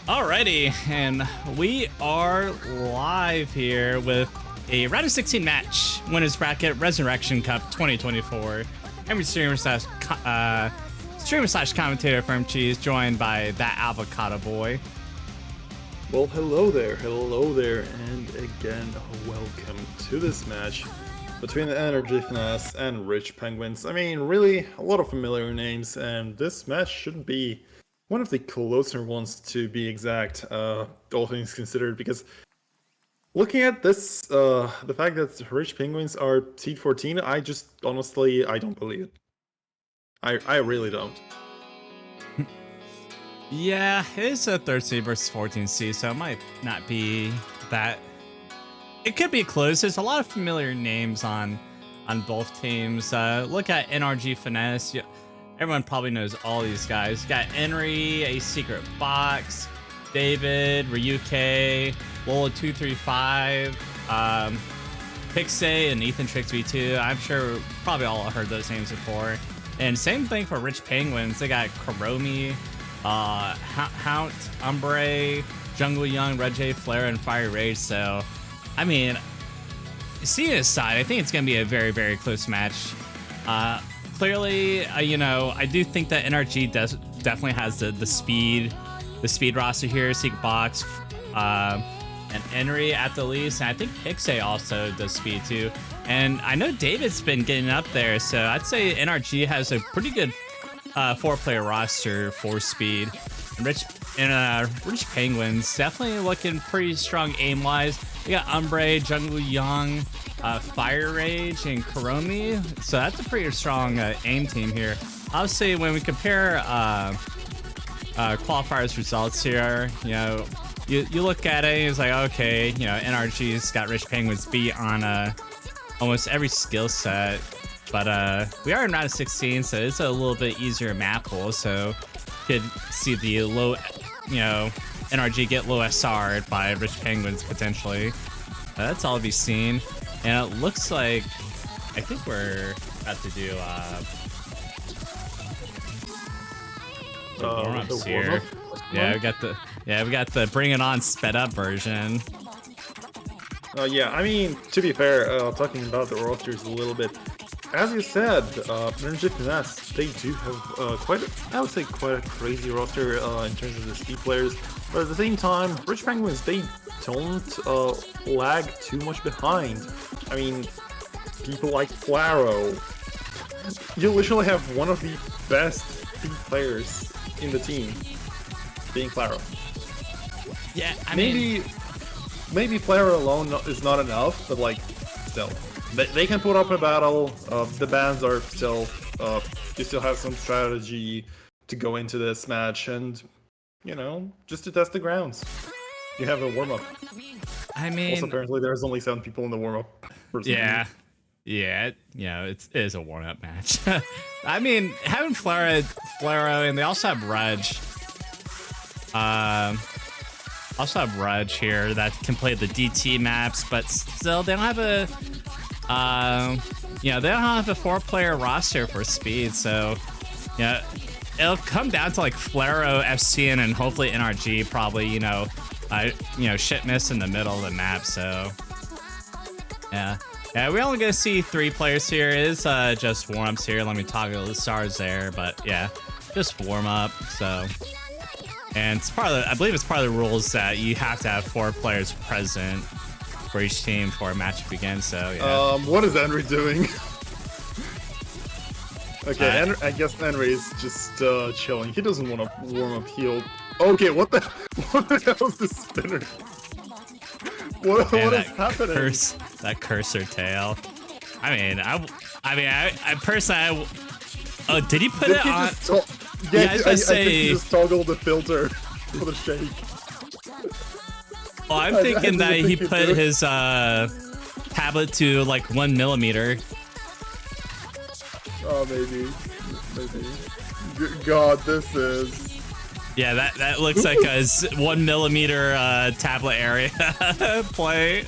Alrighty, and we are live here with a round of 16 match, winners bracket, Resurrection Cup 2024. I'm your streamer slash commentator from Cheese, joined by that avocado boy. Well, hello there, and again, welcome to this match between the NRG FiNESSE and Rich Penguins. I mean, really, a lot of familiar names, and this match should be one of the closer ones to be exact, all things considered, because looking at this, the fact that Rich Penguins are seed 14, I just, honestly, I don't believe it. I really don't. Yeah, it is a 13 versus 14 seed, so it might not be that. It could be close. There's a lot of familiar names on both teams. Look at NRG FiNESSE. Everyone probably knows all these guys. You got Henry, A Secret Box, David, Ryuke, Lola235, Pixie, and Ethan Tricks V2. I'm sure probably all heard those names before. And same thing for Rich Penguins. They got Kuromi, Haunt, Umbre, Jungle Young, Red J, Flare, and Fire Rage. So, I mean, seeing this side, I think it's going to be a very, very close match. Clearly, you know, I do think that NRG definitely has the speed roster here. Secret Box, and Henry at the least, and I think Pixie also does speed too. And I know David's been getting up there, so I'd say NRG has a pretty good 4-player roster for speed. Rich Penguins definitely looking pretty strong aim-wise. We got Umbre, Jungle Young, Fire Rage, and Kuromi. So that's a pretty strong aim team here. Obviously, when we compare qualifiers results here, you know, you look at it and it's like, okay, you know, NRG's got Rich Penguins beat on almost every skill set. But we are in round of 16, so it's a little bit easier map pool. So you could see the low, you know, NRG get low SR'd by Rich Penguins potentially. That's all to be seen. And it looks like, I think we're about to do warm-ups here. Yeah, we got the Bring It On sped up version. Yeah, I mean, to be fair, talking about the rosters a little bit, as you said, NRG FiNESSE, they do have quite a crazy roster in terms of the speed players. But at the same time, Rich Penguins, they don't lag too much behind. I mean, people like Flaro, you literally have one of the best speed players in the team, being Flaro. Yeah, I mean, maybe Flaro alone is not enough, but like, still. They can put up a battle. The bans are still, you still have some strategy to go into this match, and you know, just to test the grounds. You have a warm up. I mean, also apparently there's only 7 people in the warm up. Yeah, you know, it is a warm up match. I mean, having Flaro, and they also have Rudge. Also have Rudge here that can play the DT maps, but still they don't have a. You know, they don't have a 4-player roster for speed, so yeah, it'll come down to like Flaro, FCN, and hopefully NRG probably, you know, shit miss in the middle of the map. So yeah, we're only gonna see 3 players here. It is just warm-ups here. Let me toggle the stars there, but yeah, just warm up. So, and it's part of I believe it's part of the rules that you have to have 4 players present for each team for a match to begin. So yeah. What is Henry doing? Okay, I guess Henry is just chilling. He doesn't want to warm up heal. Okay, what the hell is this spinner? What is happening? That cursor tail. I mean, I personally, oh, did he put it on? Yeah, I think he just toggled the filter for the shake. Well, I'm thinking that he put his tablet to like 1 millimeter. Oh, maybe. God, this is. Yeah, that looks like a 1 millimeter tablet area play.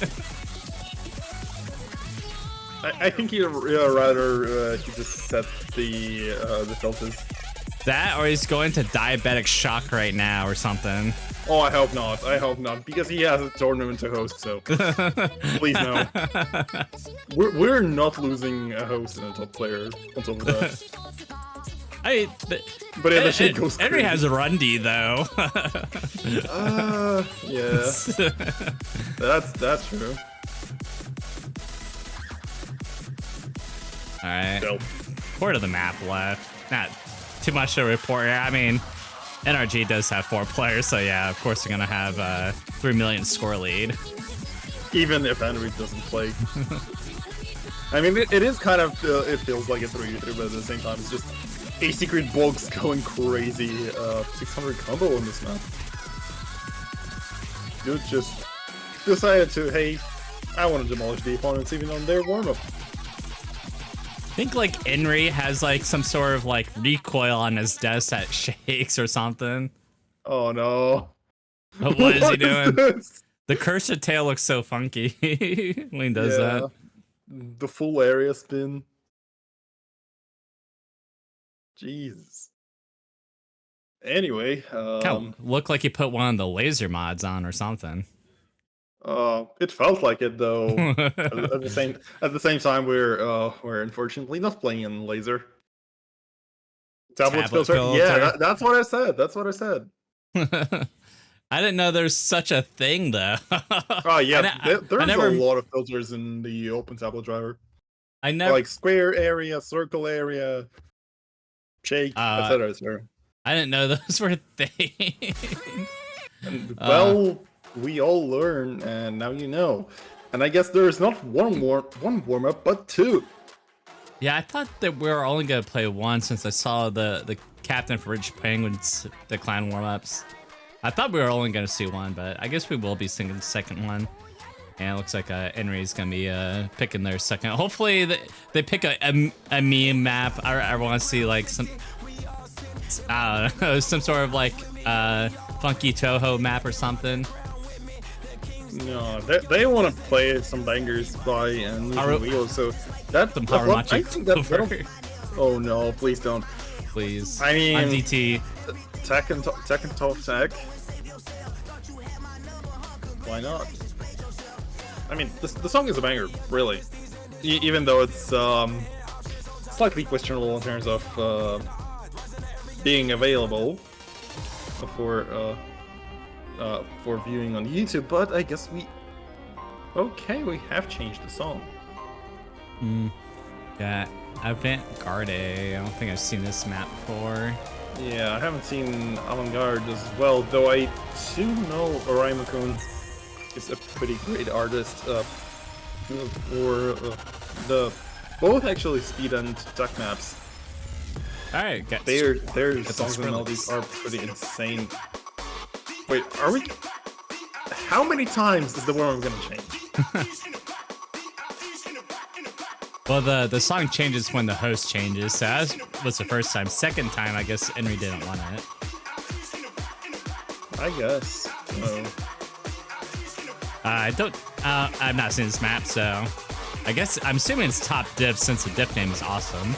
I think he'd rather he just set the filters. That, or he's going to diabetic shock right now or something. Oh, I hope not. I hope not, because he has a tournament to host. So please no. We're not losing a host and a top player on top of that. But yeah, the shit goes Henry has a Rundy though. Yeah. That's true. All right. Nope. Quarter of the map left. Not too much to report. I mean, NRG does have 4 players, so yeah, of course they're gonna have a 3 million score lead. Even if Henry doesn't play. I mean, it is kind of, it feels like a 3-3, but at the same time, it's just a secret box going crazy. 600 combo on this map. Dude just decided to, hey, I want to demolish the opponents even on their warm-up. I think like Henry has like some sort of like recoil on his desk that shakes or something. Oh no. What is he doing? The cursed tail looks so funky when he does that. The full area spin. Jesus. Anyway, Kind of looked like he put one of the laser mods on or something. It felt like it though. at the same time, we're unfortunately not playing in laser. Tablet filter. Yeah, that's what I said. That's what I said. I didn't know there's such a thing though. Oh yeah, there's a lot of filters in the open tablet driver. I never like square area, circle area, shake, etc. etc. I didn't know those were things. And, well, we all learn, and now you know. And I guess there is not one warm up, but 2. Yeah, I thought that we were only gonna play 1 since I saw the captain for Rich Penguins decline warm ups. I thought we were only gonna see 1, but I guess we will be seeing the second one. And it looks like Henry's gonna be picking their second. Hopefully they pick a meme map. I want to see like some, I don't know, some sort of like funky Toho map or something. No, they want to play some bangers by and Leo, so that's some power I think that oh no, please don't. Please. I mean, on DT. Tech and top tech. Why not? I mean, the song is a banger, really. Even though it's slightly questionable in terms of being available for viewing on YouTube, but I guess we have changed the song. Yeah, Avant-Garde. I don't think I've seen this map before. Yeah, I haven't seen Avant-Garde as well, though I do know Oraimakun is a pretty great artist for the both actually speed and tech maps. All right, their songs and melodies are pretty insane. Wait, are we? How many times is the warm gonna change? Well, the song changes when the host changes. So that was the first time. Second time, I guess Henry didn't want it. I guess. No. I've not seen this map, so I guess I'm assuming it's top diff since the diff name is awesome.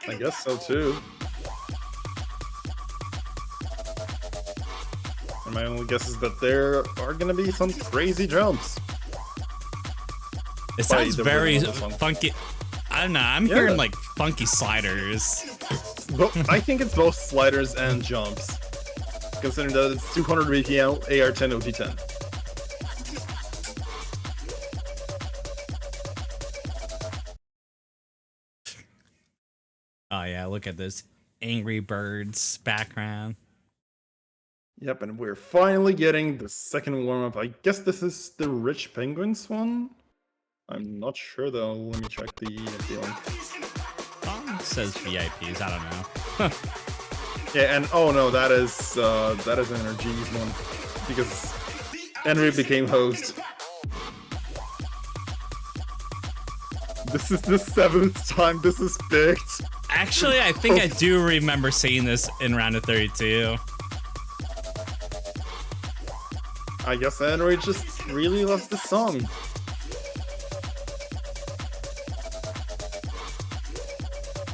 I guess so too. And my only guess is that there are gonna be some crazy jumps. It sounds very funky. I don't know. I'm hearing like funky sliders. But I think it's both sliders and jumps, considering that it's 200 BPM, AR10, OT10. Oh yeah, look at this Angry Birds background. Yep, and we're finally getting the second warm-up. I guess this is the Rich Penguins one? I'm not sure though. Let me check the link. It says VIPs. I don't know. Yeah, and oh no, that is NRG's one because Henry became host. This is the 7th time this is picked. Actually, I think I do remember seeing this in round of 32. I guess Henry just really loves the song.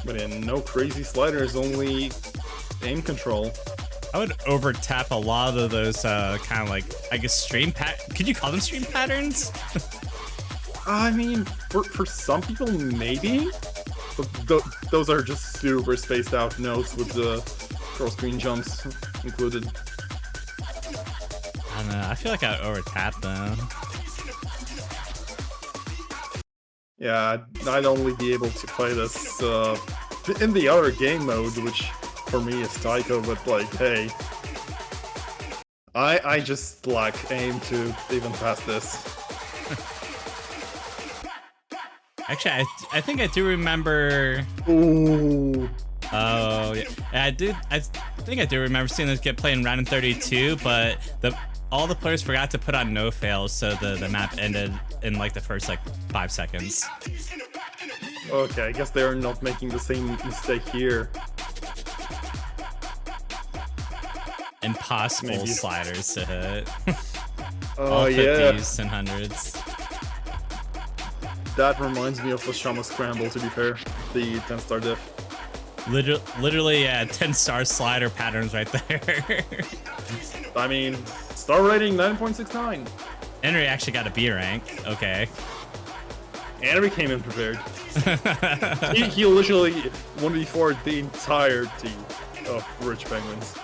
But yeah, no crazy sliders, only aim control. I would over tap a lot of those kind of like, I guess, stream could you call them stream patterns? I mean, for some people, maybe. But those are just super spaced out notes with the cross screen jumps included. I don't know. I feel like I over tap them. Yeah, I'd only be able to play this in the other game mode, which for me is Taiko, but like, hey. I just lack aim to even pass this. Actually, I think I do remember. Ooh. Oh yeah, I think I do remember seeing this get played in round 32, but all the players forgot to put on no fails, so the map ended in like the first like 5 seconds. Okay, I guess they are not making the same mistake here. Impossible Maybe. Sliders to hit. Oh all yeah. 50s and 100s. That reminds me of the Shama Scramble, to be fair. The 10-star diff. Literally, yeah, 10-star slider patterns right there. I mean, star rating 9.69. Henry actually got a B rank. Okay. Henry came in prepared. he literally 1v4'd the entirety of Rich Penguins.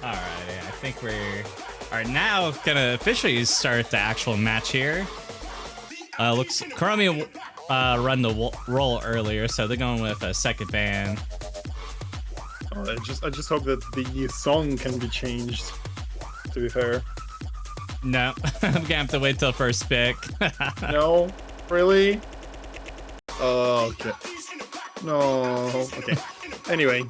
Alright, I think we're... Alright, now gonna officially start the actual match here. Looks Kurami run the roll earlier, so they're going with a second ban. I just hope that the song can be changed, to be fair. No, I'm gonna have to wait till first pick. No? Really? Okay. No. Okay. Anyway.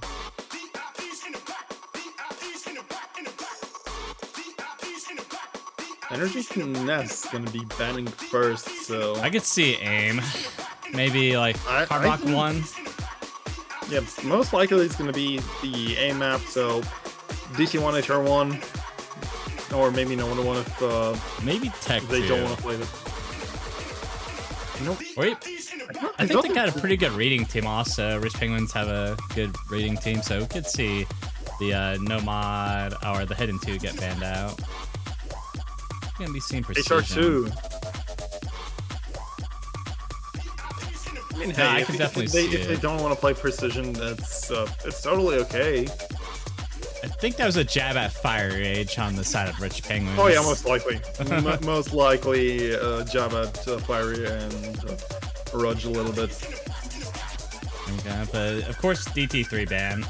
NRG FiNESSE gonna be banning first, so... I could see aim. Maybe like Hard Rock 1. Yeah, most likely it's gonna be the A map, so DC1 HR1, or maybe no one if maybe Tech they 2. don't want to play it. Nope. Wait, I think they got a pretty good reading team also. Rich Penguins have a good reading team, so we could see the no mod or the Hidden 2 get banned out. Gonna be seeing precision. HR2. I mean, hey, I can definitely see if they don't want to play precision, it's totally okay. I think that was a jab at Fire Rage on the side of Rich Penguins. Oh yeah, most likely. Most likely jab at Fiery and Rudge a little bit. Okay, but of course DT3 ban.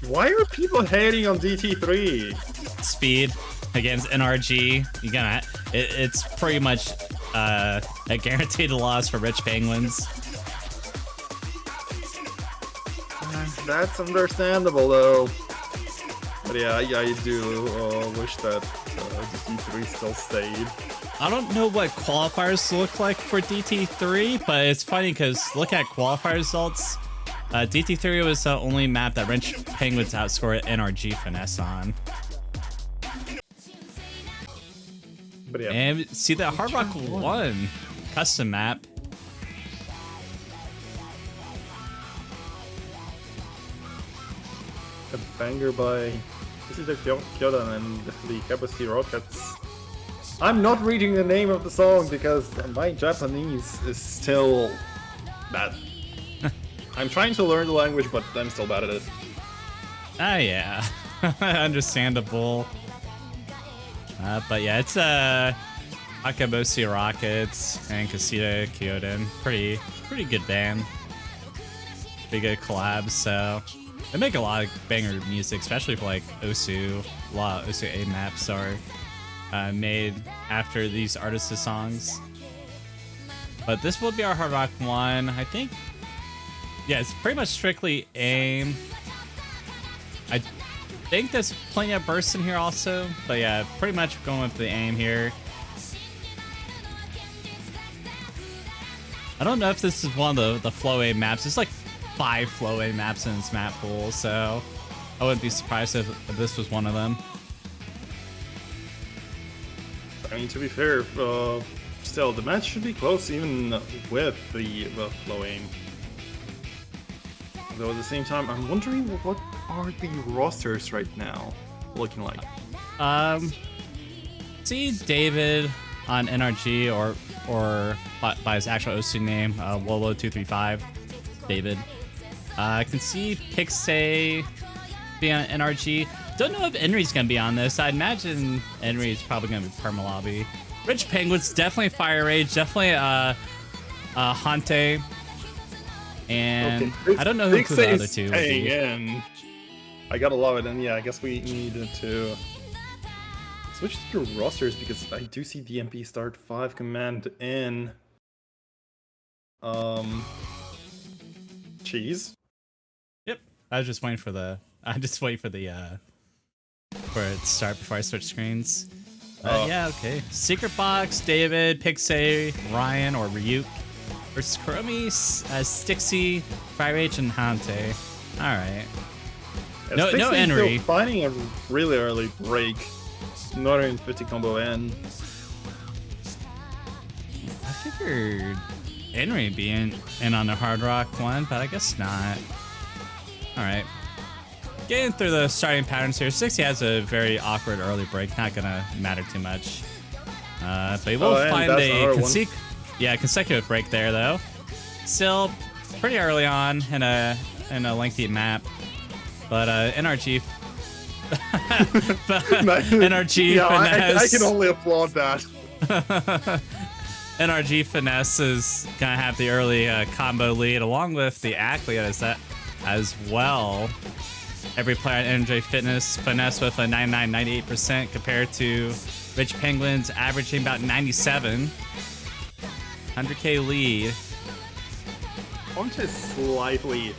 Why are people hating on DT3? Speed against NRG. You gonna it's pretty much a guaranteed loss for Rich Penguins. That's understandable though. But yeah, I do wish that DT3 still stayed. I don't know what qualifiers look like for DT3, but it's funny because look at qualifier results. DT3 was the only map that Rich Penguins outscored NRG FiNESSE on. But yeah. And see that Hard Rock 1 custom map. A banger by Visitor Kyodan and the Capacity Rockets. I'm not reading the name of the song because my Japanese is still bad. I'm trying to learn the language, but I'm still bad at it. Ah, yeah. Understandable. But yeah, it's Akaboshi Rockets and Casita Kyoden. Pretty good band. Pretty good collabs, so they make a lot of banger music, especially for like Osu. A lot of Osu A maps are made after these artists' songs. But this will be our Hard Rock 1, I think. Yeah, it's pretty much strictly aim. I think there's plenty of bursts in here also, but yeah, pretty much going with the aim here. I don't know if this is one of the flow A maps. There's like 5 flow A maps in this map pool, so I wouldn't be surprised if this was one of them. I mean, to be fair, still, the match should be close even with the low aim. Though at the same time, I'm wondering what are the rosters right now looking like? See David on NRG or by his actual OC name, Wolo235, David. I can see Pixay be on NRG. Don't know if Enry's gonna be on this. I imagine Enry's probably gonna be Perma Lobby. Rich Penguins, definitely Fire Rage, definitely Hante. And okay. I don't know who the other two would be. In. I gotta love it, and yeah, I guess we needed to switch to your rosters because I do see the MP start 5 command in Cheese. Yep. I was just waiting for the for it to start before I switch screens. Yeah, okay. Secret Box, David, Pixay, Ryan, or Ryuk versus Kuromi, Stixie, Fire Rage, and Hante. Alright. Yeah, no Enry. Finding a really early break. Not even 50 combo in. I figured Enry would be in on the Hard Rock one, but I guess not. Alright. Getting through the starting patterns here. 60 has a very awkward early break, not gonna matter too much. But he will find a consecutive break there though. Still pretty early on in a lengthy map. But NRG NRG FiNESSE. I can only applaud that. NRG FiNESSE is gonna have the early combo lead along with the Ackley as well. Every player at NRG FiNESSE with a 98% compared to Rich Penguins averaging about 97. 100k lead. Punch is slightly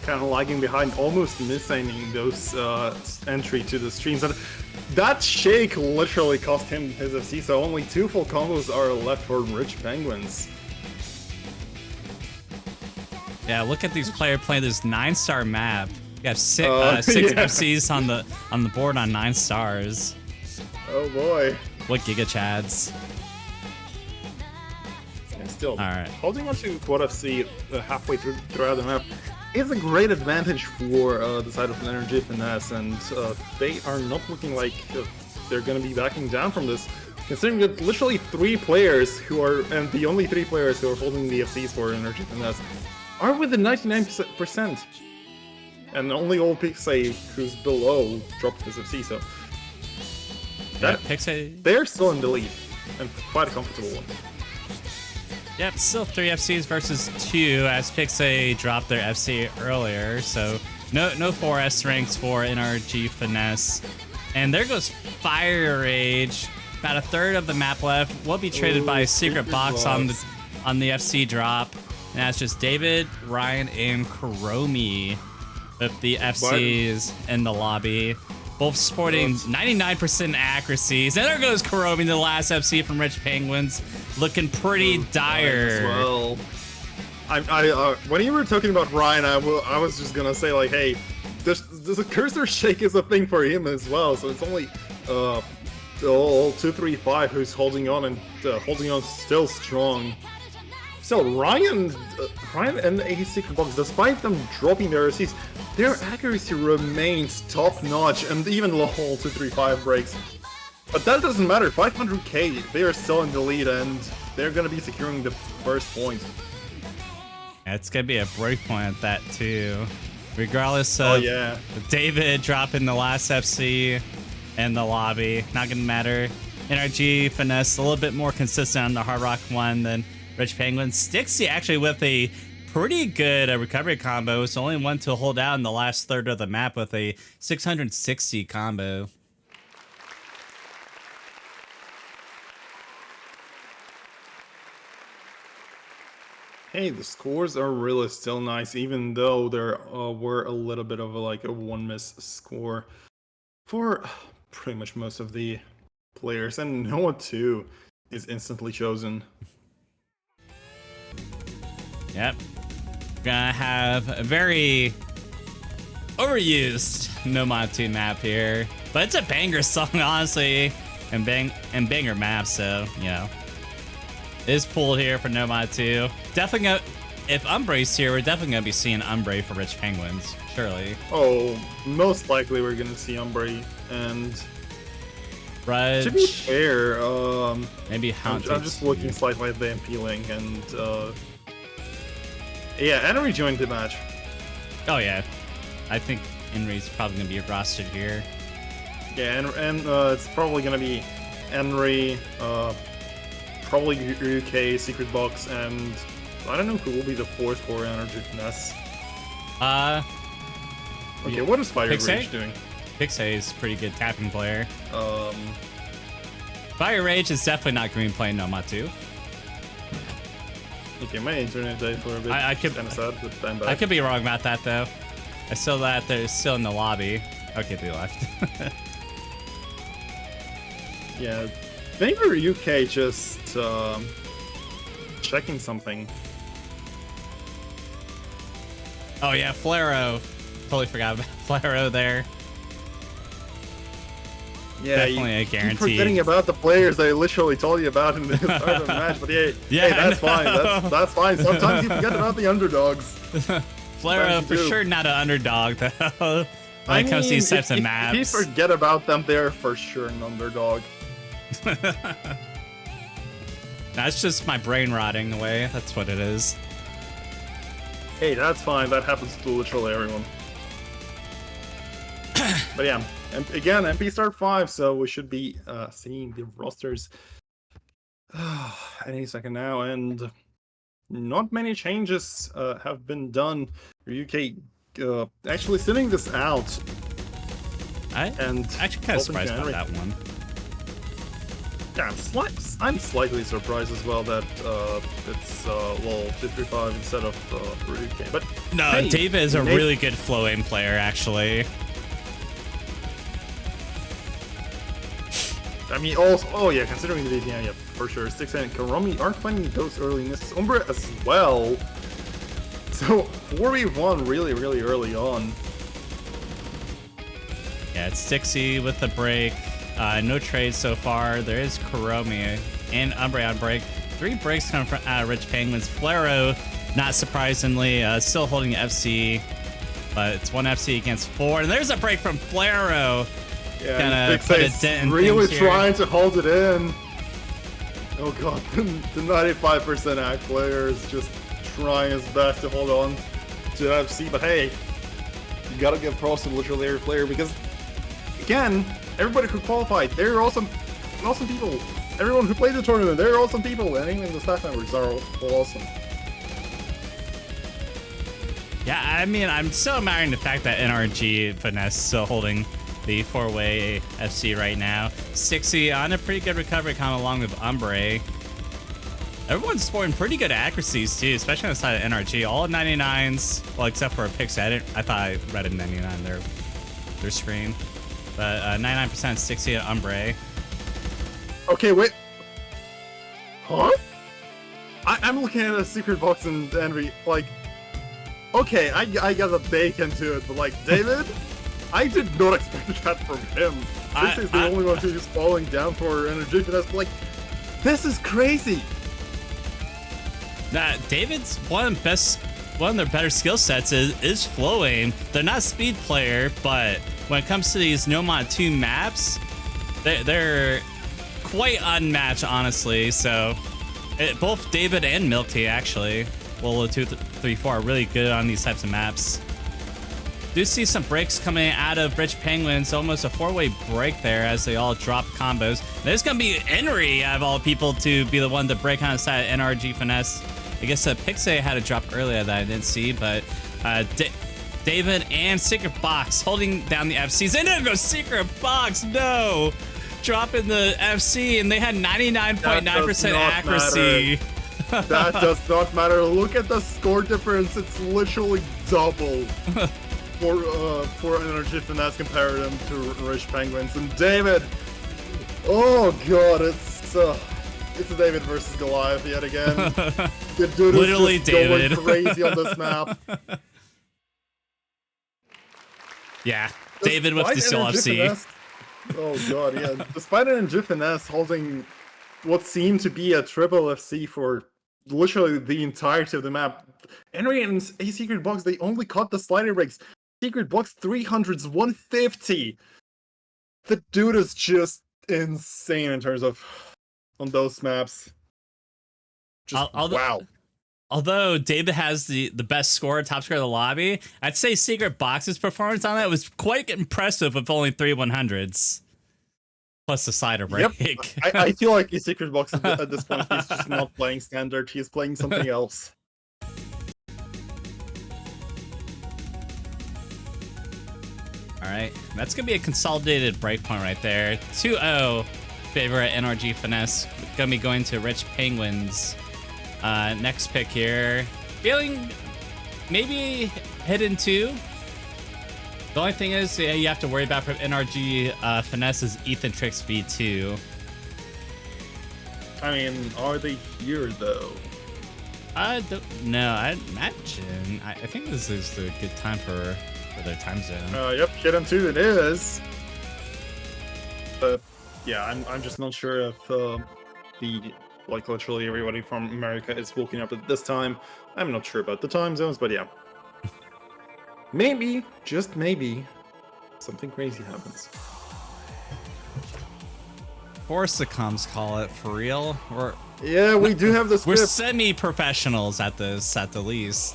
kind of lagging behind, almost missing those entry to the streams. And that shake literally cost him his FC, so only 2 full combos are left for Rich Penguins. Yeah, look at these players playing this 9-star map. You have six FCs on the board on 9 stars. Oh boy. What Giga Chads. And still, right. Holding on to Quad FC halfway throughout the map is a great advantage for the side of NRG FiNESSE, and they are not looking like they're going to be backing down from this. Considering that literally 3 players and the only 3 players who are holding the FCs for NRG FiNESSE are within 99%. And only old Pixay, who's below, dropped his FC, so Pixay, they're still in the lead, and quite a comfortable one. Yep, still 3 FCs versus 2 as Pixay dropped their FC earlier, so no 4S ranks for NRG FiNESSE. And there goes Fire Rage. About a third of the map left. Will be traded by a Secret Box on the FC drop. And that's just David, Ryan, and Kuromi with the FCs in the lobby. Both sporting 99% accuracies. And there goes Kuromi, the last FC from Rich Penguins. Looking pretty dire. Well, when you were talking about Ryan, I was just gonna say, like, hey, there's a cursor shake is a thing for him as well. So it's only 235 who's holding on and holding on still strong. So Ryan and the Secret Box, despite them dropping their receipts, their accuracy remains top notch, and even low 235 breaks. But that doesn't matter. 500k, they are still in the lead, and they're gonna be securing the first point. Yeah, it's gonna be a break point at that too, regardless of David dropping the last FC in the lobby. Not gonna matter. NRG FiNESSE a little bit more consistent on the Hard Rock one than Rich Penguins. Stixie actually with a pretty good recovery combo. It's the only one to hold out in the last third of the map with a 660 combo. Hey, the scores are really still nice, even though there were a little bit of a 1-miss score for pretty much most of the players, and Noah too is instantly chosen. Yep. Gonna have a very overused No Mod 2 map here. But it's a banger song, honestly. And banger map, so, you know. is pulled here for Nomad 2. Definitely gonna, if Umbre's here, we're definitely gonna be seeing Umbre for Rich Penguins, surely. Oh, most likely we're gonna see Umbre, and Rudge. to be fair, maybe I'm just looking slightly at the appealing, and yeah, Henry joined the match. Oh yeah, I think Henry's probably gonna be rostered here. Yeah, and it's probably gonna be Henry, probably UK Secret Box, and I don't know who will be the fourth for NRG FiNESSE. Okay, what is Fire Rage doing? Pixie is a pretty good tapping player. Fire Rage is definitely not green playing Nomad 2. Okay, my internet died for a bit. I could, kind of sad, but I'm back. I could be wrong about that though. I saw that they're still in the lobby. Okay, they left. Yeah, maybe UK just checking something. Oh yeah, Flaro. Totally forgot about Flaro there. Yeah, definitely a keep guarantee. Forgetting about the players I literally told you about in the start of the match, but hey, yeah, hey, that's fine. That's fine. Sometimes you forget about the underdogs. Flaro for sure not an underdog though. When it comes to these types of maps. If you forget about them, they're for sure an underdog. That's just my brain rotting away. That's what it is. Hey, that's fine. That happens to literally everyone. But yeah, and again, MP start 5, so we should be seeing the rosters any second now, and not many changes have been done. UK actually sitting this out. I'm actually kind of surprised about that one. Yeah, I'm slightly surprised as well that it's well 235 instead of for UK. But no, hey, David is a really good flow aim player actually. I mean, also, oh yeah, considering the DPM, yeah, for sure. 6 and Karami aren't finding those early misses. Umbra as well. So 4v1 really early on. Yeah, it's Stixie with the break. No trades so far. There is Kuromi and Umbre on break. 3 breaks coming from Rich Penguins. Flaro, not surprisingly, still holding FC, but it's 1 FC against 4. And there's a break from Flaro. Yeah, really trying to hold it in. Oh god, the 95% act player is just trying his best to hold on to FC, but hey, you gotta give props to literally every player because, again, everybody who qualified, they're awesome people. Everyone who played the tournament, they're awesome people, and even the staff members are all awesome. Yeah, I mean, I'm still admiring the fact that NRG FiNESSE is still holding the 4-way FC right now. Stixie on a pretty good recovery, kind of along with Umbre. Everyone's sporting pretty good accuracies too, especially on the side of NRG. All 99s, well, except for a Pixie. I thought I read a 99 their screen, but 99% Stixie and Umbre. Okay, wait. Huh? I'm looking at a secret box and Henry, like, okay, I got a bake into it, but like, David, I did not expect that from him. This is the only one who's falling down for NRG FiNESSE, but like, this is crazy. Nah, David's one of their better skill sets is flow aim. They're not speed player, but when it comes to these Nomad 2 maps, they're quite unmatched, honestly. So both David and Milk Tea actually, Lolo 2, 3, 4 are really good on these types of maps. Do see some breaks coming out of Rich Penguins, almost a 4-way break there as they all drop combos. There's gonna be Henry out of all people to be the one to break on the side of NRG FiNESSE. I guess Pixie had a drop earlier that I didn't see, but David and Secret Box holding down the FCs. And there goes Secret Box, no! Dropping the FC, and they had 99.9% accuracy. That does not matter. Look at the score difference. It's literally double for NRG FiNESSE compared them to Rich Penguins. And David, oh god, it's a David versus Goliath yet again. The dude is literally just David going crazy on this map. Yeah, David with the still FC. Oh god, yeah. Despite NRG FiNESSE holding what seemed to be a triple FC for literally the entirety of the map. Henry and a secret box, they only caught the slider breaks. Secret box 300s 150. The dude is just insane in terms of on those maps. Just wow. Although David has the best score, top score of the lobby, I'd say Secret Box's performance on that was quite impressive with only 3 100s. Plus the slider break. Yep. I feel like his Secret Box at this point, he's just not playing standard, he's playing something else. Alright, that's going to be a consolidated breakpoint right there. 2-0 favor at NRG FiNESSE. Going to be going to Rich Penguins. Next pick here. Feeling maybe hidden 2. The only thing is, you have to worry about from NRG FiNESSE is Ethan Trix V2. I mean, are they here though? I don't know. I imagine. I think this is a good time for their time zone. Yep, hidden 2 it is. But yeah, I'm just not sure if the like literally everybody from America is waking up at this time. I'm not sure about the time zones, but yeah. Maybe, just maybe, something crazy happens. Corsicums call it for real. Yeah, we do have the script. We're semi-professionals at this, at the least.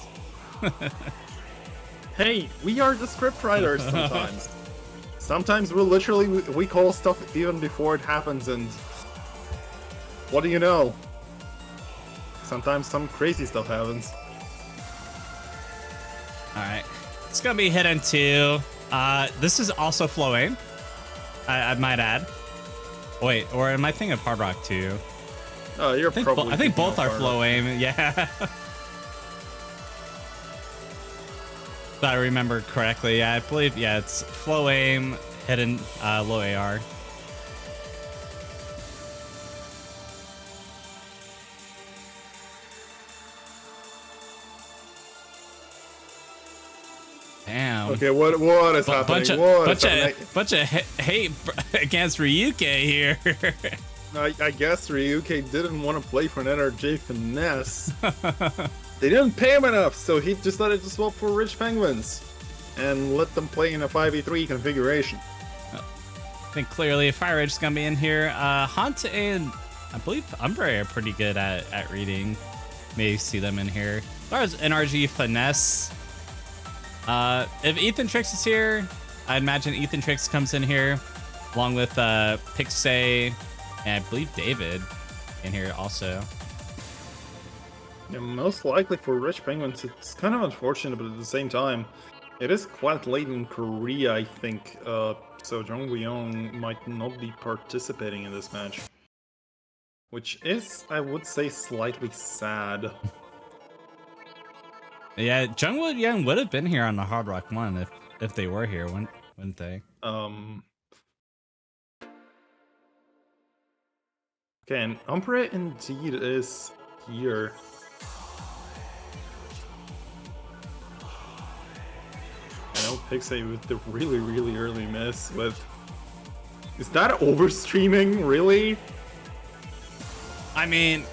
Hey, we are the script writers sometimes. Sometimes we call stuff even before it happens, and what do you know? Sometimes some crazy stuff happens. Alright. It's gonna be hidden 2. This is also flow aim. I might add. Wait, or am I thinking of Hard Rock 2? Oh, you're probably. I think both are flow aim. Yeah. If I remember correctly, yeah, I believe, yeah, it's flow aim, hidden low AR. Damn. Okay, what is happening? Bunch of hate against Ryuke here. I guess Ryuke didn't want to play for an NRG FiNESSE. They didn't pay him enough, so he decided to swap for Rich Penguins and let them play in a 5v3 configuration. I think clearly Fire Ridge is gonna be in here. Hunt and I believe Umbre are pretty good at reading. Maybe see them in here. As far as NRG FiNESSE, if Ethan Trix is here, I imagine Ethan Trix comes in here, along with Pixay and I believe David in here also. Yeah, most likely for Rich Penguins. It's kind of unfortunate, but at the same time, it is quite late in Korea, I think. So Jung Woo-young might not be participating in this match, which is, I would say, slightly sad. Yeah, Jung Woo-young would have been here on the Hard Rock 1 if they were here, wouldn't they? Okay, and Umbre indeed is here. I know Pixay with the really, really early miss with... Is that overstreaming, really? I mean,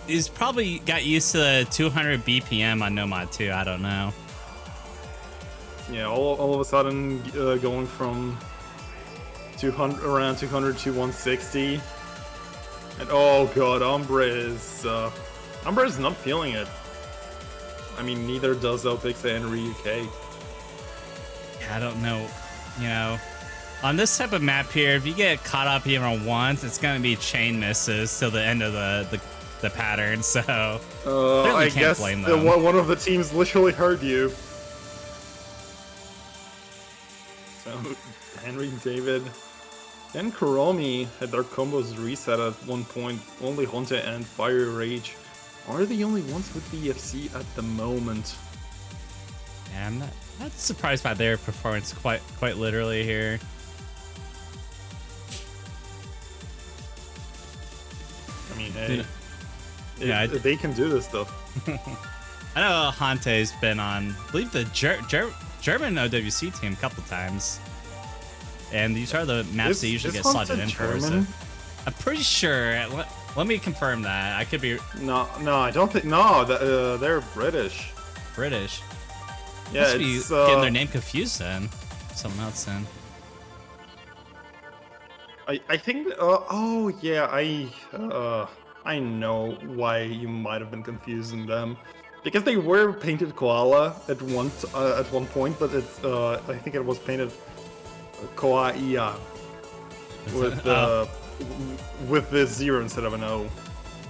he's probably got used to the 200 BPM on Nomad too. I don't know. Yeah, all of a sudden going from 200 around 200 to 160, and oh god, Umbre is not feeling it. I mean, neither does Pixay and Ryuke. Yeah, I don't know. You know, on this type of map here, if you get caught up even once, it's gonna be chain misses till the end of the pattern. So I guess one of the teams literally heard you. So Henry, David, and Kuromi had their combos reset at one point. Only Honte and Fire Rage are the only ones with BFC at the moment. Yeah, I'm not surprised by their performance quite literally here. I mean, hey, yeah, they can do this stuff. I know Hante's been on, I believe, the German OWC team a couple times, and these are the maps they usually get slotted in for. So I'm pretty sure. Let me confirm that. I could be No, I don't think. No, they're British. British. Yeah, Must be it's getting their name confused then. Someone else then. I think. Oh yeah, I know why you might have been confusing them, because they were painted koala at one point, but it's I think it was painted koa-ia with the zero instead of an O.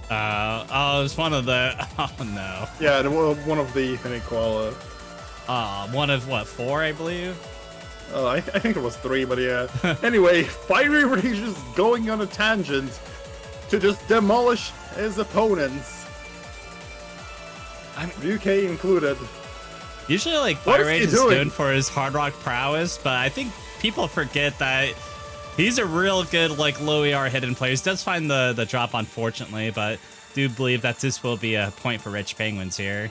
Oh, it's one of the. Oh no. Yeah, one of the painted koala. One of what, 4, I believe. I think it was 3, but yeah. Anyway, Fiery Rage is going on a tangent to just demolish his opponents, UK included. Usually, like, Fire Rage is known for his hard rock prowess, but I think people forget that he's a real good, like, low ER hidden player. He does find the drop, unfortunately, but do believe that this will be a point for Rich Penguins here.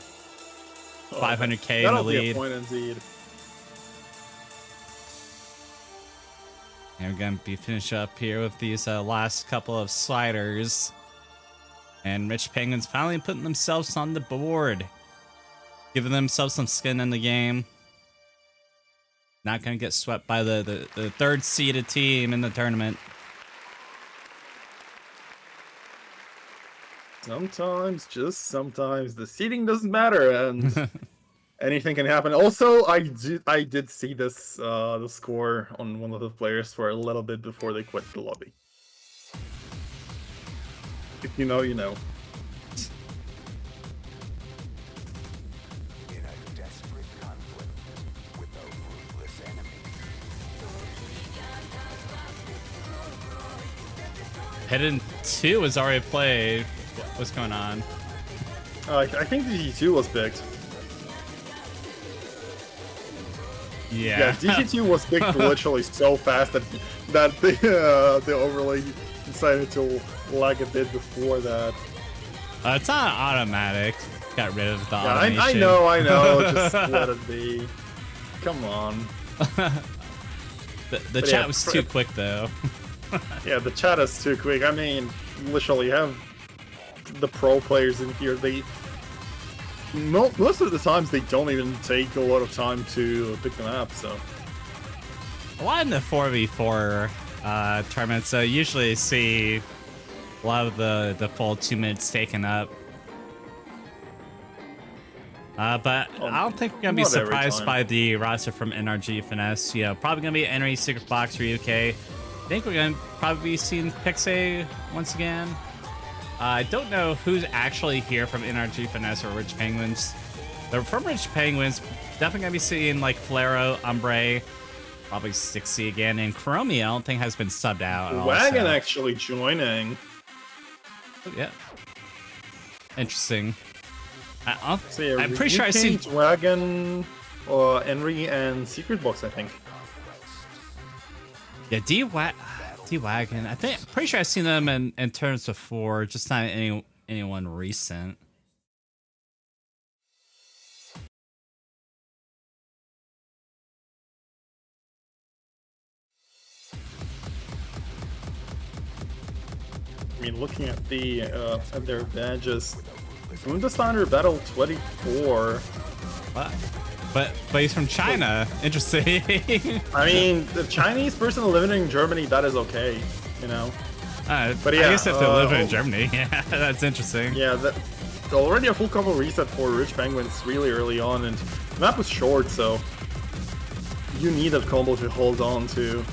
500k in the lead. That'll be a point indeed. And we're going to be finished up here with these last couple of sliders. And Rich Penguins finally putting themselves on the board. Giving themselves some skin in the game. Not going to get swept by the third seeded team in the tournament. Sometimes, just sometimes, the seeding doesn't matter, and anything can happen. Also, I did see this the score on one of the players for a little bit before they quit the lobby. If you know, you know. In a desperate conflict with a ruthless enemy. Hidden 2 was already played. What's going on? I think DG2 was picked. Yeah, DG2 was picked literally so fast that the overlay decided to lag a bit before that. It's not automatic. Got rid of the automation. I know. Just let it be. Come on. The chat was too quick though. Yeah, the chat is too quick. I mean, literally, you have the pro players in here. Most of the times they don't even take a lot of time to pick them up. So a lot in the 4v4 tournaments, usually see a lot of the full 2 minutes taken up. But I don't think we're gonna be surprised by the roster from NRG FiNESSE. You know, probably gonna be NRE Secret Box for UK. I think we're gonna probably be seeing Pixie once again. I don't know who's actually here from NRG FiNESSE or Rich Penguins. They're from Rich Penguins. Definitely gonna be seeing like Flaro, Umbre, probably Stixie again, and Chromie I don't think has been subbed out. Wagon actually joining. Yeah. Interesting. I'm So pretty sure I seen Wagon, Henry, and Secret Box, I think. Yeah, D-Wagon. Pretty sure I've seen them in terms before, just not anyone recent. I mean, looking at their badges, Bundesliga Battle 24. But he's from China. Interesting. I mean, the Chinese person living in Germany, that is okay, you know. But yeah, I guess if they're living in Germany, yeah, that's interesting. Yeah, already a full combo reset for Rich Penguins really early on, and the map was short, so you need that combo to hold on to.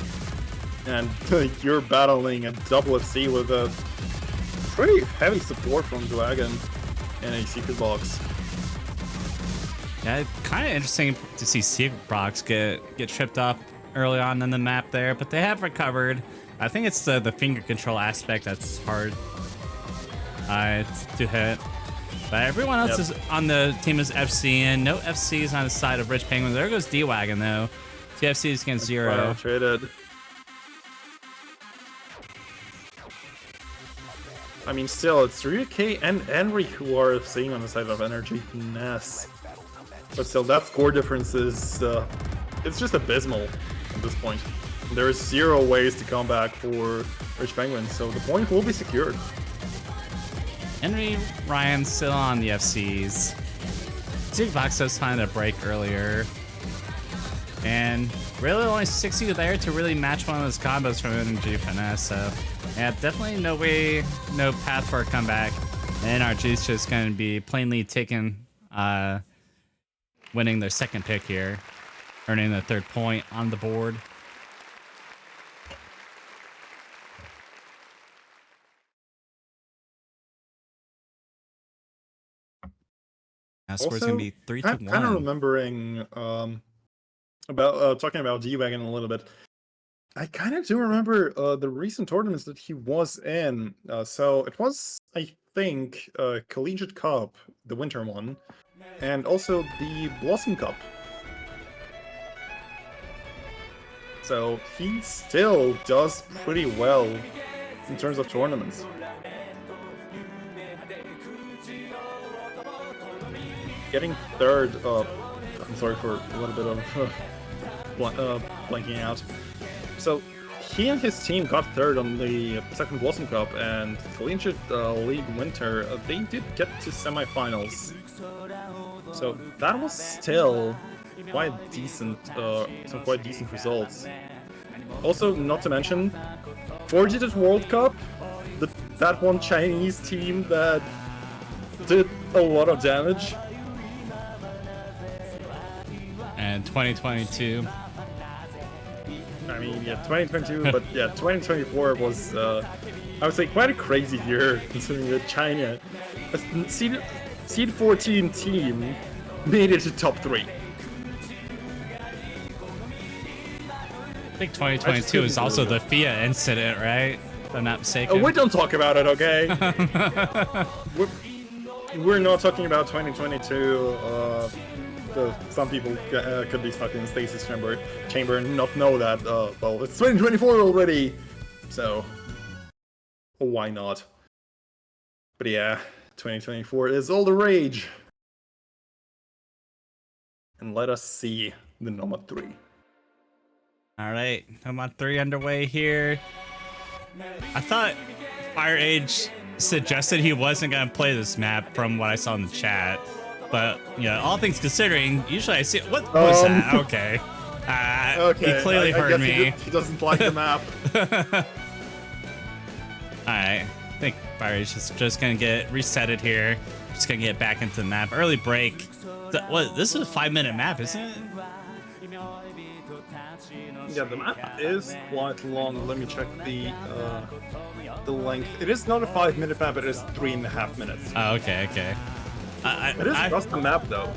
And you're battling a double FC with a pretty heavy support from Dragon and a Secret Box. Yeah, kind of interesting to see Secret Box get tripped up early on in the map there, but they have recovered. I think it's the finger control aspect that's hard to hit. But everyone else is on the team is FC, and no FCs on the side of Rich Penguins. There goes D-Wagon though. 2 FCs against 0. Traded. I mean, still, it's Ryuke and Henry who are staying on the side of NRG FiNESSE. But still, that score difference is, it's just abysmal at this point. There's 0 ways to come back for Rich Penguins, so the point will be secured. Henry Ryan still on the FCs. Jukebox was finding a break earlier. And really only 60 there to really match one of those combos from NRG FiNESSE. So yeah, definitely no path for a comeback. And NRG's just going to be plainly taking, winning their second pick here, earning the third point on the board. Now score's going to be 3-1. Kind of remembering about talking about G-Wagon a little bit. I kind of do remember the recent tournaments that he was in. So it was, I think, Collegiate Cup, the winter one, and also the Blossom Cup. So he still does pretty well in terms of tournaments. Getting third, I'm sorry for a little bit of blanking out. So he and his team got third on the second Blossom Cup, and Collegiate League Winter, they did get to semifinals. So that was still quite decent, some quite decent results. Also, not to mention, 4-digit World Cup, that one Chinese team that did a lot of damage. And 2022. I mean, yeah, 2022, but yeah, 2024 was, I would say, quite a crazy year, considering that China, a seed 14 team, made it to top 3. I think 2022 is also the FIA incident, right? If I'm not mistaken. We don't talk about it, okay? we're not talking about 2022. Some people could be stuck in the stasis chamber and not know that, well, it's 2024 already, so why not? But yeah, 2024 is all the rage. And let us see the Nomad 3. All right, Nomad 3 underway here. I thought Fire Age suggested he wasn't going to play this map from what I saw in the chat. But, yeah, all things considering, usually I see... What was that? Okay. Okay, he clearly heard me. He doesn't like the map. Alright. I think Fire Age is just going to get resetted here. Just going to get back into the map. Early break. This is a 5-minute map, isn't it? Yeah, the map is quite long. Let me check the length. It is not a 5-minute map, it is 3.5 minutes. Oh, okay, okay. It is just the map, though.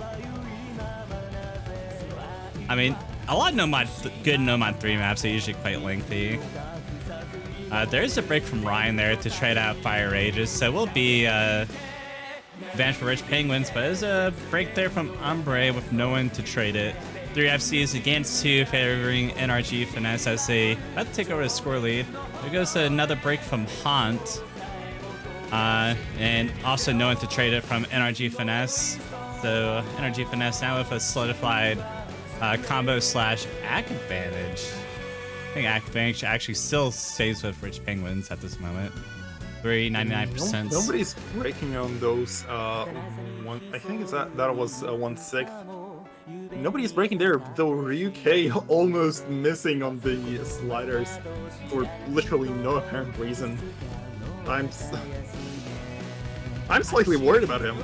I mean, a lot of good Nomad 3 maps are usually quite lengthy. There is a break from Ryan there to trade out Fire Rages, so we'll be advantage for Rich Penguins, but there's a break there from Ombre with no one to trade it. 3 FCs against 2, favoring NRG FiNESSE as they about to take over the score lead. There goes another break from Haunt. And also no one to trade it from NRG FiNESSE. So NRG FiNESSE now with a solidified combo / act advantage. I think act advantage actually still stays with Rich Penguins at this moment. 99%. Nobody's breaking on those. I think it's that was 1/6. Nobody's breaking there, though Ryuk almost missing on the sliders for literally no apparent reason. I'm slightly worried about him.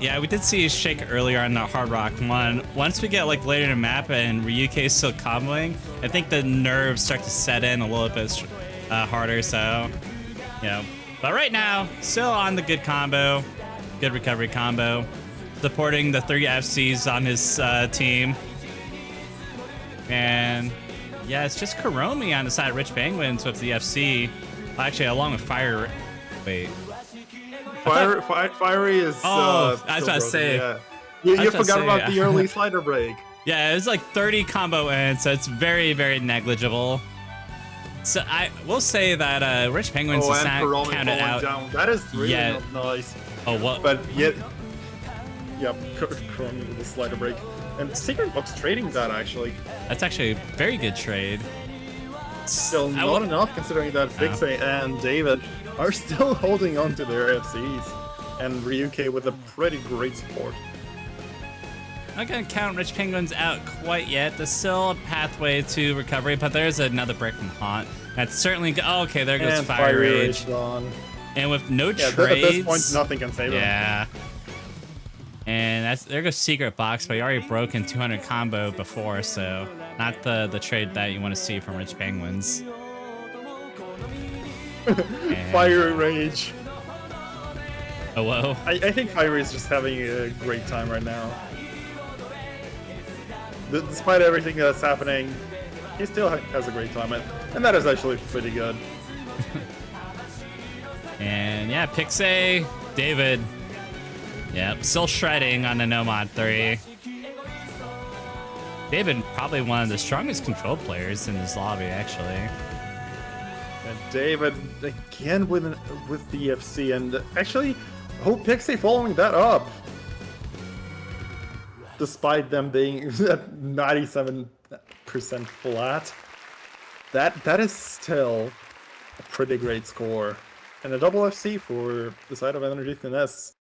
Yeah, we did see a shake earlier on the Hard Rock one. Once we get like later in the map and Ryuke is still comboing, I think the nerves start to set in a little bit harder. So, you know, but right now, still on the good combo, good recovery combo, supporting the 3 FCs on his team. And yeah, it's just Kuromi on the side of Rich Penguins with the FC. Well, actually, along with Fire. Wait. Fiery is. I was about to say. Yeah. You forgot about the early slider break. Yeah, it was like 30 combo in, so it's very, very negligible. So I will say that Rich Penguins is not counted out. Down. That is really not nice. Oh, what? But yet, yep, Kuromi with the slider break. And Secret Box trading that, actually. That's actually a very good trade. Still not enough, considering that Fixe and David are still holding on to their FCs, and Ryuke with a pretty great support. Not gonna count Rich Penguins out quite yet. There's still a pathway to recovery, but there's another break from Haunt. That's certainly oh, okay. There goes And Fire Rage. Gone. And with no Yeah, trades, at this point, nothing can save him. yeah. And there goes Secret Box, but he already broke in 200 combo before, so not the trade that you want to see from Rich Penguins. Fire Rage. Oh, whoa. I think Fire is just having a great time right now. Despite everything that's happening, he still has a great time, and that is actually pretty good. And yeah, Pixie, David. Yep, still shredding on the No Mod 3. David, probably one of the strongest control players in this lobby, actually. And David again with the FC, and actually, Pixie following that up. Despite them being at 97% flat, that is still a pretty great score. And a double FC for the side of NRG FiNESSE,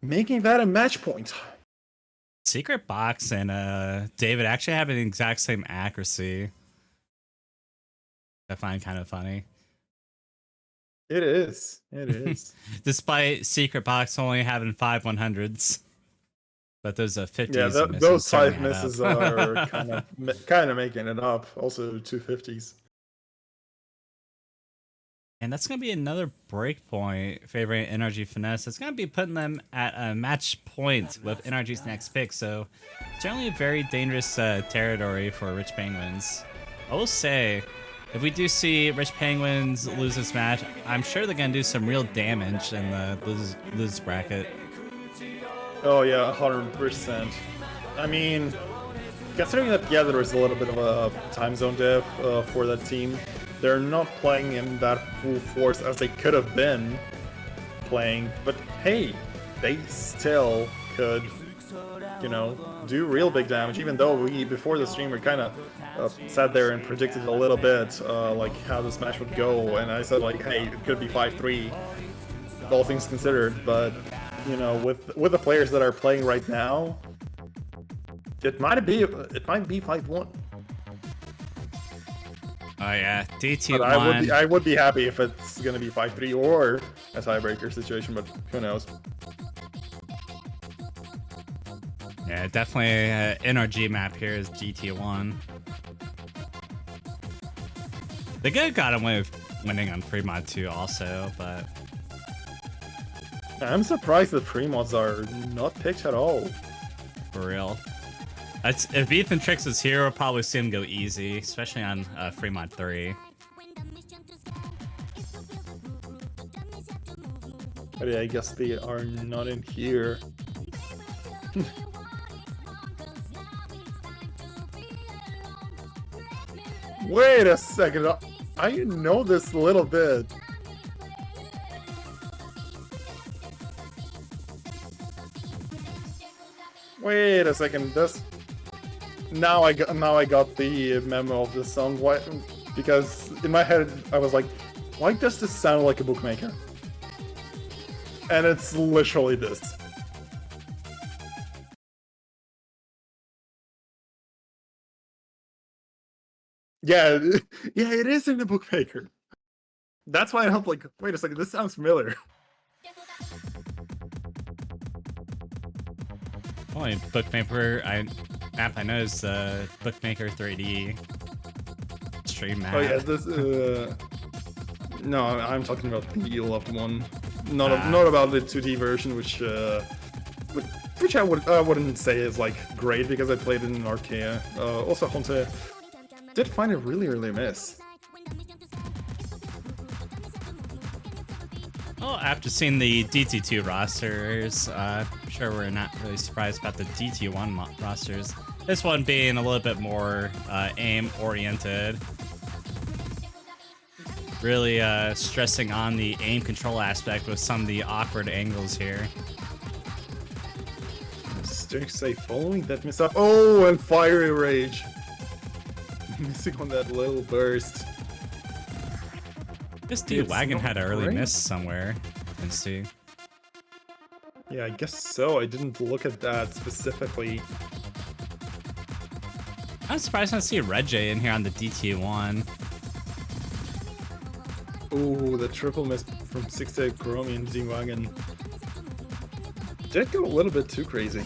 making that a match point. Secret Box and David actually have the exact same accuracy. I find kind of funny. It is. It is. Despite Secret Box only having 5 100s. But those 50s. Yeah, those 5 misses are kind of making it up. Also 2 50s. And that's going to be another break point favoring NRG FiNESSE. It's going to be putting them at a match point with NRG's next pick. So certainly a very dangerous territory for Rich Penguins. I will say, if we do see Rich Penguins lose this match, I'm sure they're going to do some real damage in the lose bracket. Oh yeah, 100%. I mean, considering that, yeah, there was a little bit of a time zone diff for that team, they're not playing in that full force as they could have been playing, but hey, they still could, you know, do real big damage, even though we, before the stream, we kind of sat there and predicted a little bit, like, how this match would go, and I said, like, hey, it could be 5-3, all things considered, but, you know, with the players that are playing right now, it might be 5-1. Oh yeah, DT1. But I would be happy if it's gonna be 5-3 or a tiebreaker situation, but who knows? Yeah, definitely NRG map here is GT1. They could have got away with winning on Fremont too, also, but I'm surprised the pre-mods are not picked at all. for real. If Ethan Trix was here, we'll probably see him go easy, especially on Fremont 3. But yeah, I guess they are not in here. Wait a second, I know this a little bit. Wait a second, this... Now I got the memo of this song. Why? Because in my head I was like, why does this sound like a bookmaker? And it's literally this. Yeah, yeah, it is in the bookmaker. That's why I'm like, wait a second, this sounds familiar. Only bookmaker map I know is Bookmaker 3D stream map. Oh yeah, this. No, I'm talking about the loved one, not about the 2D version, which I wouldn't say is like great because I played it in Arcade. Also, Honte did find it really miss. Well, after seeing the DT2 rosters, I'm sure we're not really surprised about the DT1 rosters. This one being a little bit more aim-oriented. Really stressing on the aim control aspect with some of the awkward angles here. Say following that miss up. Oh, and Fiery Rage. Missing on that little burst. This D-Wagon not had an early great. miss somewhere. Let's see. Yeah, I guess so. I didn't look at that specifically. I'm surprised not to see Red J in here on the DT1. Ooh, the triple miss from 6-8 Chromie and D-Wagon. Did go a little bit too crazy.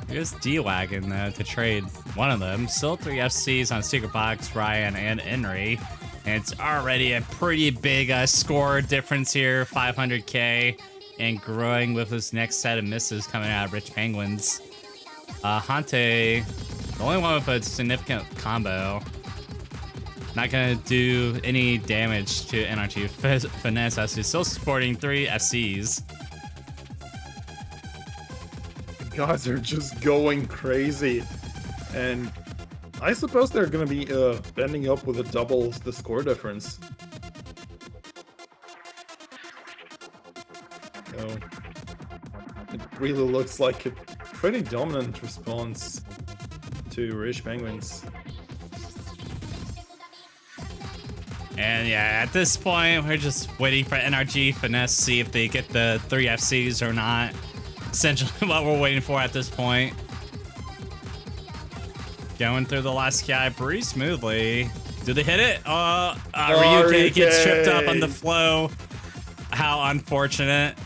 Here's D-Wagon, though, to trade one of them. Still 3 FCs on Secret Box, Ryan, and Henry. And it's already a pretty big score difference here, 500k, and growing with his next set of misses coming out of Rich Penguins. Hante, the only one with a significant combo. Not gonna do any damage to NRG FiNESSE as he's still sporting 3 FCs. Guys are just going crazy. And I suppose they're gonna be ending up with a double the score difference. So it really looks like a pretty dominant response to Rich Penguins. And yeah, at this point, we're just waiting for NRG FiNESSE, see if they get the 3 FCs or not. Essentially what we're waiting for at this point. Going through the last guy pretty smoothly. Do they hit it? Ryuke gets tripped up on the flow. How unfortunate.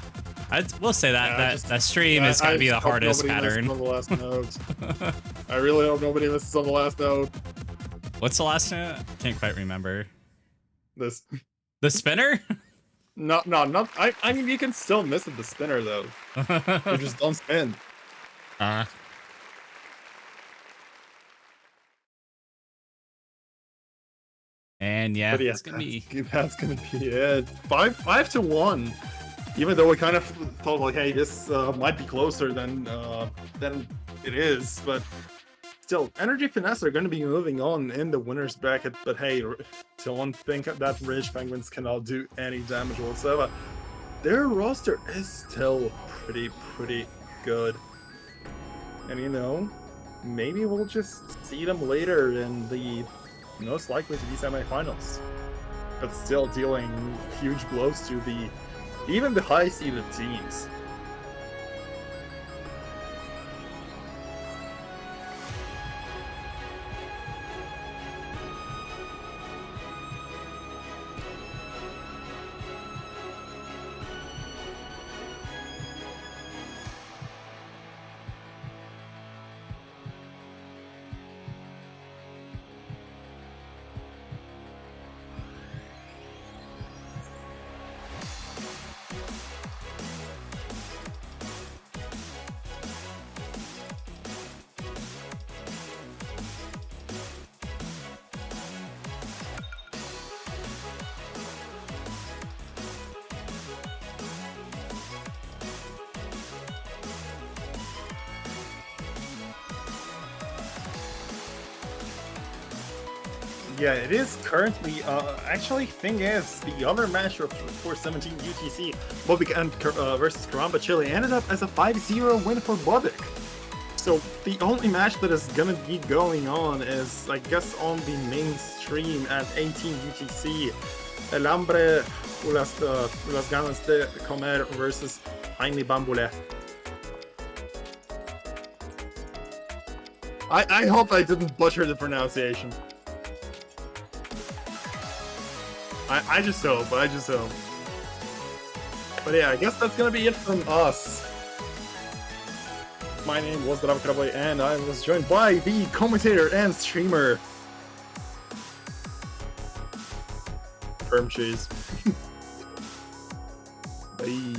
We'll say that that stream is going to be the hardest pattern. On the last note. I really hope nobody misses on the last note. What's the last note? Can't quite remember. This. The spinner? No, not. I mean, you can still miss at the spinner though. You just don't spin. And yeah, Yeah, it's gonna be. That's gonna be it. 5-1. Even though we kind of thought like, hey, this might be closer than it is, but still, NRG FiNESSE are going to be moving on in the winners bracket. But hey, don't think that Rich Penguins cannot do any damage whatsoever. Their roster is still pretty good, and you know, maybe we'll just see them later in the most likely to be semifinals. But still dealing huge blows to even the high-seeded teams. Yeah, it is currently, actually, thing is, the other match for 417 UTC, Bobik and versus Karamba Chile, ended up as a 5-0 win for Bobik. So the only match that is gonna be going on is, I guess, on the main stream at 18 UTC, El Hambre las ganas de comer versus Jaime Bambule. I hope I didn't butcher the pronunciation. I just hope. But yeah, I guess that's gonna be it from us. My name was Drav Kraboy, and I was joined by the commentator and streamer, Firm Cheese. Bye.